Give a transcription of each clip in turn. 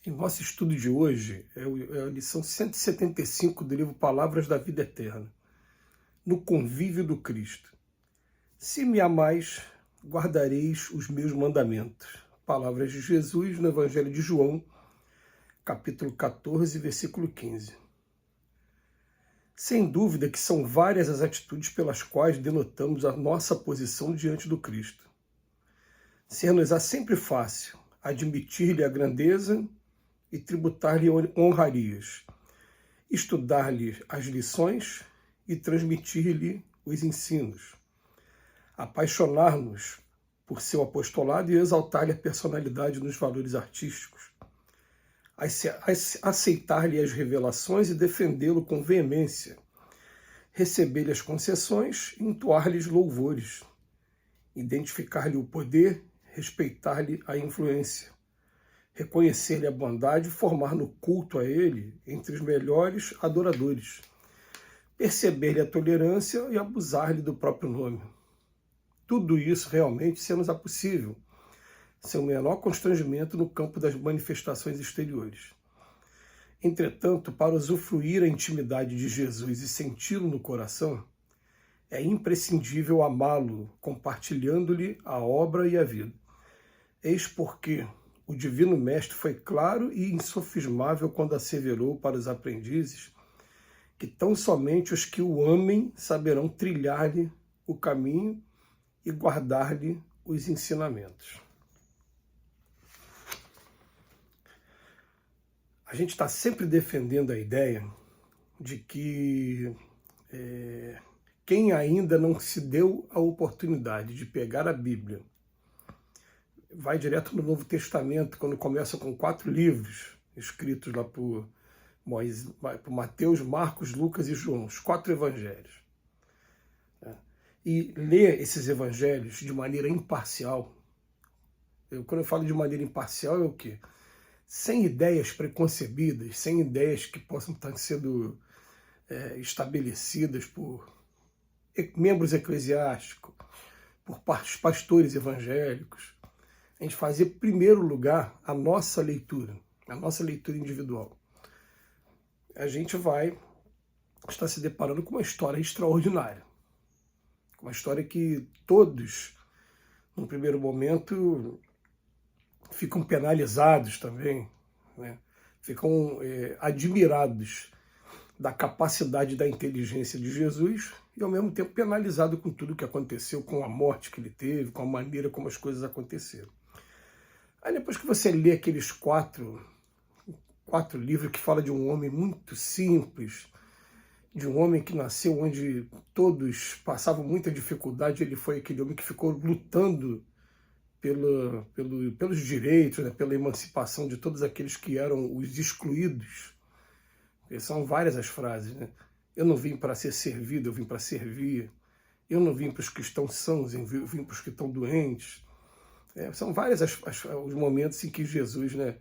Em nosso estudo de hoje é a lição 175 do livro Palavras da Vida Eterna, no convívio do Cristo. Se me amais, guardareis os meus mandamentos. Palavras de Jesus no Evangelho de João, capítulo 14, versículo 15. Sem dúvida que são várias as atitudes pelas quais denotamos a nossa posição diante do Cristo. Ser-nos-á sempre fácil admitir-lhe a grandeza e tributar-lhe honrarias, estudar-lhe as lições e transmitir-lhe os ensinos, apaixonar-nos por seu apostolado e exaltar-lhe a personalidade nos valores artísticos, aceitar-lhe as revelações e defendê-lo com veemência, receber-lhe as concessões e entoar-lhes louvores, identificar-lhe o poder, respeitar-lhe a influência, reconhecer-lhe a bondade e formar no culto a ele entre os melhores adoradores, perceber-lhe a tolerância e abusar-lhe do próprio nome. Tudo isso realmente se-nos-á possível, sem o menor constrangimento no campo das manifestações exteriores. Entretanto, para usufruir a intimidade de Jesus e senti-lo no coração, é imprescindível amá-lo, compartilhando-lhe a obra e a vida. Eis porque o Divino Mestre foi claro e insofismável quando asseverou para os aprendizes que tão somente os que o amem saberão trilhar-lhe o caminho e guardar-lhe os ensinamentos. A gente está sempre defendendo a ideia de que quem ainda não se deu a oportunidade de pegar a Bíblia, vai direto no Novo Testamento, quando começa com 4 livros, escritos lá por Mateus, Marcos, Lucas e João, os 4 evangelhos. E ler esses evangelhos de maneira imparcial. Quando eu falo de maneira imparcial, é o quê? Sem ideias preconcebidas, sem ideias que possam estar sendo estabelecidas por membros eclesiásticos, por pastores evangélicos. A gente fazer, em primeiro lugar, a nossa leitura individual. A gente vai estar se deparando com uma história extraordinária. Uma história que todos, no primeiro momento, ficam penalizados também, né? Ficam admirados da capacidade da inteligência de Jesus e, ao mesmo tempo, penalizados com tudo que aconteceu, com a morte que ele teve, com a maneira como as coisas aconteceram. Aí depois que você lê aqueles quatro livros que falam de um homem muito simples, de um homem que nasceu onde todos passavam muita dificuldade, ele foi aquele homem que ficou lutando pelos direitos, né, pela emancipação de todos aqueles que eram os excluídos. E são várias as frases, né? Eu não vim para ser servido, eu vim para servir. Eu não vim para os que estão sãos, eu vim para os que estão doentes. São vários os momentos em que Jesus, né,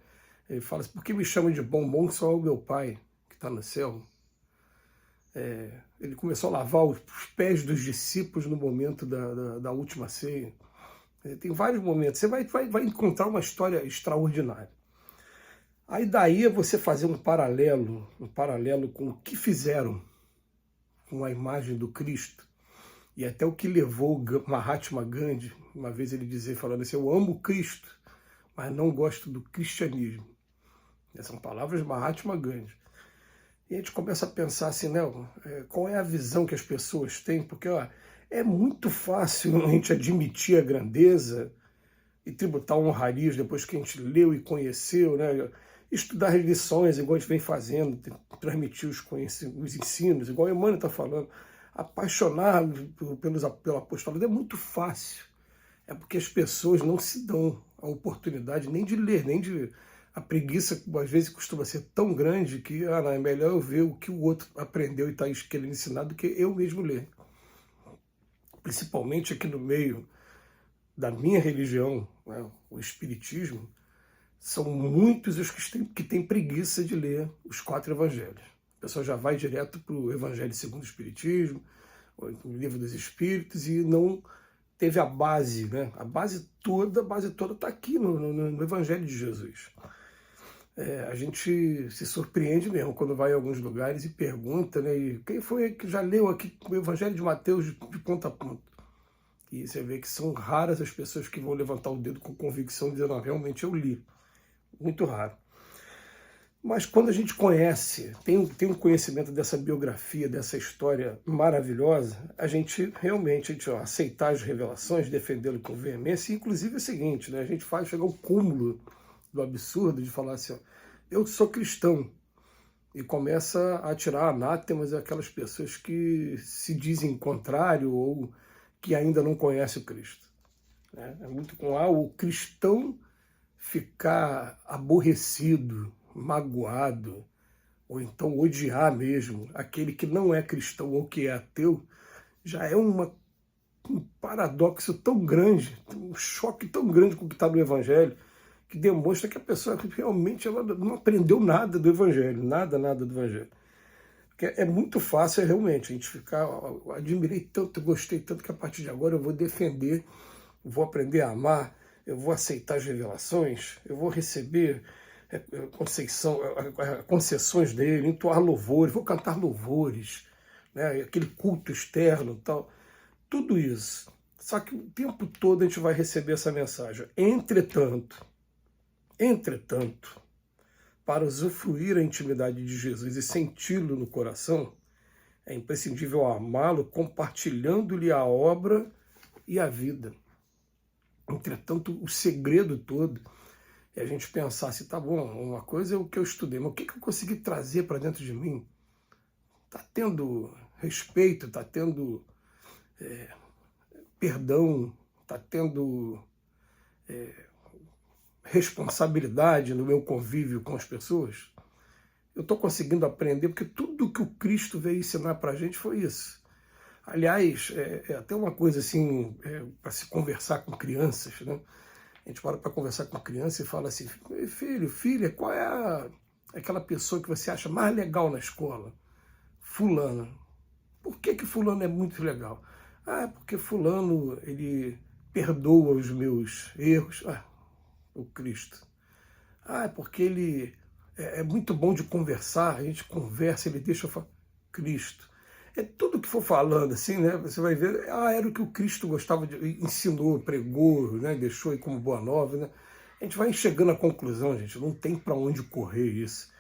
ele fala assim: por que me chamam de bom? Bom só o meu Pai que está no céu. Ele começou a lavar os pés dos discípulos no momento da última ceia. Tem vários momentos. Você vai encontrar uma história extraordinária. Aí daí é você fazer um paralelo com o que fizeram com a imagem do Cristo. E até o que levou Mahatma Gandhi, uma vez ele dizer, falando assim: eu amo Cristo, mas não gosto do cristianismo. Essas são palavras de Mahatma Gandhi. E a gente começa a pensar assim, né, qual é a visão que as pessoas têm? Porque é muito fácil a gente admitir a grandeza e tributar honrarias depois que a gente leu e conheceu, né? Estudar as lições, igual a gente vem fazendo, transmitir os ensinos, igual a Emmanuel está falando. Apaixonar pelo apostolado é muito fácil. É porque as pessoas não se dão a oportunidade nem de ler, nem de... A preguiça, às vezes, costuma ser tão grande que não, é melhor eu ver o que o outro aprendeu e está querendo ensinar do que eu mesmo ler. Principalmente aqui no meio da minha religião, né, o Espiritismo, são muitos os que têm preguiça de ler os 4 evangelhos. A pessoa já vai direto para o Evangelho segundo o Espiritismo, o Livro dos Espíritos, e não teve a base, né? A base toda está aqui no Evangelho de Jesus. A gente se surpreende mesmo quando vai em alguns lugares e pergunta, né? E quem foi que já leu aqui o Evangelho de Mateus de ponta a ponta? E você vê que são raras as pessoas que vão levantar o dedo com convicção dizendo, não, realmente eu li. Muito raro. Mas quando a gente conhece, tem um conhecimento dessa biografia, dessa história maravilhosa, a gente realmente aceitar as revelações, defendê-lo com veemência, e inclusive é o seguinte, né, a gente faz chegar ao cúmulo do absurdo de falar assim, ó, eu sou cristão, e começa a tirar anátemas aquelas pessoas que se dizem contrário ou que ainda não conhecem o Cristo. Né? É muito com o cristão ficar aborrecido, magoado, ou então odiar mesmo aquele que não é cristão ou que é ateu, já é um paradoxo tão grande, um choque tão grande com o que está no Evangelho, que demonstra que a pessoa realmente ela não aprendeu nada do Evangelho, nada do Evangelho. Porque é muito fácil realmente a gente ficar, admirei tanto, gostei tanto que a partir de agora eu vou defender, vou aprender a amar, eu vou aceitar as revelações, eu vou receber concessões dele, entoar louvores, vou cantar louvores, né, aquele culto externo e tal, tudo isso. Só que o tempo todo a gente vai receber essa mensagem. Entretanto, para usufruir a intimidade de Jesus e senti-lo no coração, é imprescindível amá-lo, compartilhando-lhe a obra e a vida. Entretanto, o segredo todo é a gente pensar assim, tá bom, uma coisa é o que eu estudei, mas o que eu consegui trazer para dentro de mim? Está tendo respeito, está tendo perdão, está tendo responsabilidade no meu convívio com as pessoas? Eu estou conseguindo aprender, porque tudo que o Cristo veio ensinar para a gente foi isso. Aliás, é até uma coisa assim, para se conversar com crianças, né? A gente para conversar com criança e fala assim, filho, filha, qual é aquela pessoa que você acha mais legal na escola? Fulano. Por que fulano é muito legal? Ah, porque fulano, ele perdoa os meus erros. Ah, o Cristo. Ah, é porque ele é muito bom de conversar, a gente conversa, ele deixa eu falar. Cristo. É tudo que for falando assim, né? Você vai ver, era o que o Cristo gostava de, ensinou, pregou, né? Deixou aí como boa nova, né? A gente vai chegando à conclusão, gente, não tem para onde correr isso.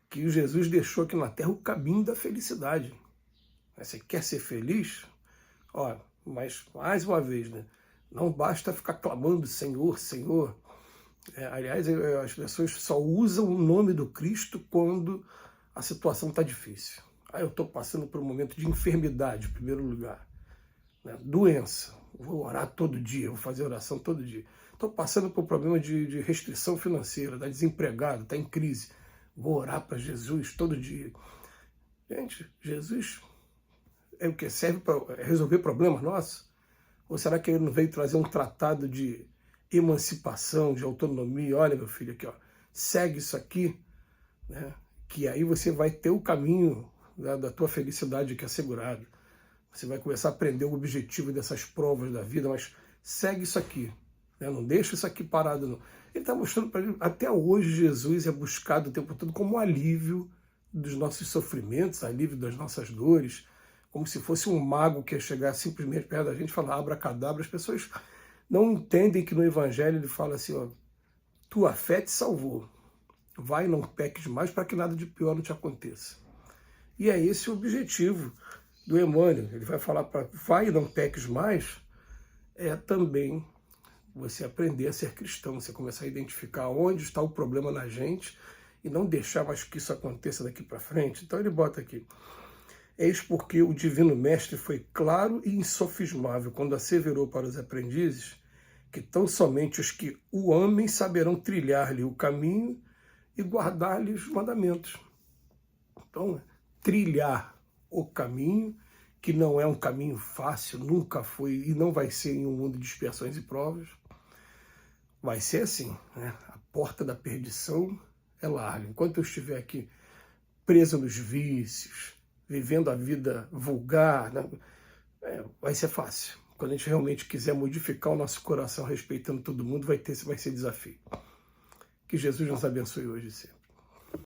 Que Jesus deixou aqui na Terra o caminho da felicidade. Você quer ser feliz? Ó, mas mais uma vez, né? Não basta ficar clamando Senhor, Senhor. Aliás, as pessoas só usam o nome do Cristo quando a situação está difícil. Eu estou passando por um momento de enfermidade, em primeiro lugar. Né? Doença. Vou orar todo dia, vou fazer oração todo dia. Estou passando por um problema de restrição financeira, está desempregado, está em crise. Vou orar para Jesus todo dia. Gente, Jesus é o que? Serve para resolver problemas nossos? Ou será que ele não veio trazer um tratado de emancipação, de autonomia? Olha, meu filho, aqui, ó, segue isso aqui, né? Que aí você vai ter o caminho da tua felicidade que é assegurado. Você vai começar a aprender o objetivo dessas provas da vida, mas segue isso aqui, né? Não deixa isso aqui parado, não. Ele está mostrando para ele, até hoje Jesus é buscado o tempo todo como alívio dos nossos sofrimentos, alívio das nossas dores, como se fosse um mago que ia chegar simplesmente perto da gente e falar abracadabra. As pessoas não entendem que no Evangelho ele fala assim, ó, tua fé te salvou, vai, não peques mais para que nada de pior não te aconteça. E é esse o objetivo do Emmanuel. Ele vai falar para vai e não peques mais, é também você aprender a ser cristão, você começar a identificar onde está o problema na gente e não deixar mais que isso aconteça daqui para frente. Então ele bota aqui, eis porque o Divino Mestre foi claro e insofismável quando asseverou para os aprendizes que tão somente os que o amem saberão trilhar-lhe o caminho e guardar-lhe os mandamentos. Então, trilhar o caminho, que não é um caminho fácil, nunca foi e não vai ser em um mundo de expiações e provas. Vai ser assim, né? A porta da perdição é larga. Enquanto eu estiver aqui preso nos vícios, vivendo a vida vulgar, né? Vai ser fácil. Quando a gente realmente quiser modificar o nosso coração respeitando todo mundo, vai ser desafio. Que Jesus nos abençoe hoje sempre.